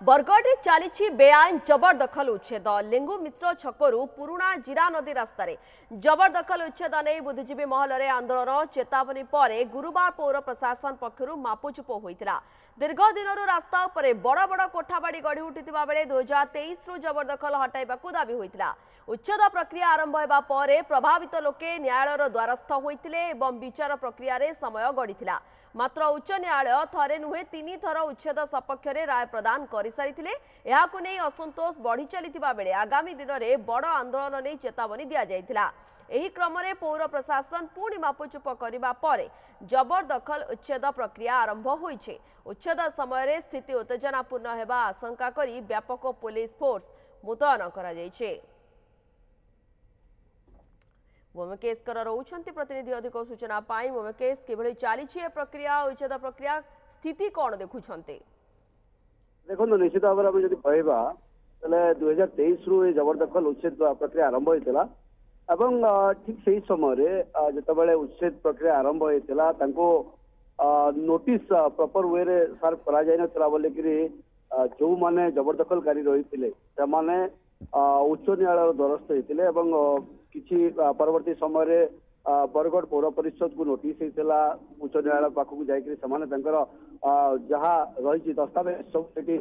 बरगढ़ चली बेआईन जबरदखल उच्छेद लिंगु मिश्र छकरू पुराणा जीरा नदी रास्त जबरदखल उच्छेद नहीं बुद्धिजीवी महल में आंदोलन चेतावनी पर गुरुवार पौर प्रशासन पक्षर मापुचुप होता दीर्घ दिन रास्ता उपर बड़ बड़ कोठाबाड़ी गढ़ी उठिता बेले 2023 रु जबरदखल हटाइबा दाबी होता उच्छेद प्रक्रिया आरंभ होगा पर प्रभावित लोके न्यायालय द्वारस्थ होते विचार प्रक्रिया समय गढ़ी मात्र उच्च न्यायालय थरे नुहे 3 थर उच्छेद सपक्ष राय प्रदान कर सारी असंतोष बढ़ी चली बेले आगामी दिन में बड़ आंदोलन नहीं चेतावनी दि जाइथिला। एही क्रम में पौर प्रशासन पुणी मापुचुप करने पर जबरदखल उच्छेद प्रक्रिया आरंभ होइछे। उच्छेद समय स्थिति उत्तेजनापूर्ण हेबा आशंका करी व्यापक पुलिस फोर्स मुतयन करा जाइछे। मोमेकेशकर रोचंती प्रतिनिधि अधिक सूचना पाई मोमेकेश किभଳି चली प्रक्रिया उच्छेद प्रक्रिया स्थिति कौन देखुंटे देखो निश्चित भाव में जब कहवा 2023 रु जबरदखल उच्छेद प्रक्रिया आरंभ होता ठीक से समय जिते उच्छेद प्रक्रिया आरंभ होता नोटिस प्रॉपर वे रे सार करा जाय नथला बोलिकी जो माने जबरदखलकारी रही उच्च न्यायालय द्वारस्थ होते किछि परवर्ती समय बरगढ़ पौर परिषद को नोटिस होता उच्च न्यायालय पाखक जाकर जहाँ रही दस्तावेज सब से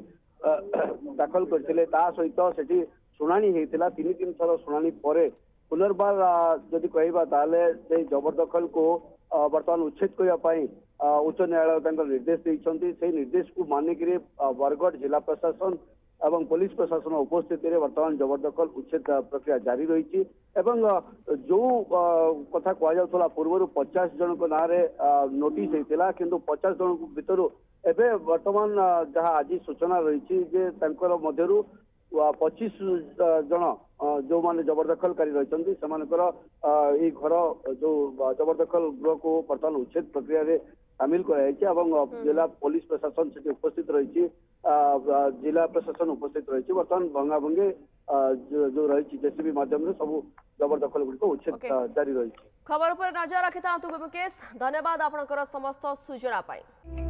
दाखल करते सहित से शुणाणी होता 3 थर शुणाणी पर पुनर्बार जदि कहवा से जबरदखल को बर्तमान उच्छेद करने उच्च न्यायालय निर्देश देते से निर्देश को मानिक बरगढ़ जिला प्रशासन एवं पुलिस प्रशासन उपस्थित वर्तमान जबरदखल उच्छेद प्रक्रिया जारी रही जो कथा कहला पूर्व 50 जन ना नोटिस होता कि 50 जन भर एवं वर्तमान जहाँ आज सूचना रही 25 जन जो माने जबरदखलकारी रही घर जो जबरदखल गृह को वर्तमान उच्छेद प्रक्रिया सामिल कर जिला पुलिस प्रशासन से उपस्थित रही जिला प्रशासन उपस्थित रही बर्तमान भंगा भंगे जो रही जेसीबी माध्यम सब जबरदखल गुड़िक उच्छेद जारी रही। खबर पर नजर रखि था मुकेश धन्यवाद आपनकर समस्त सूचना पाई।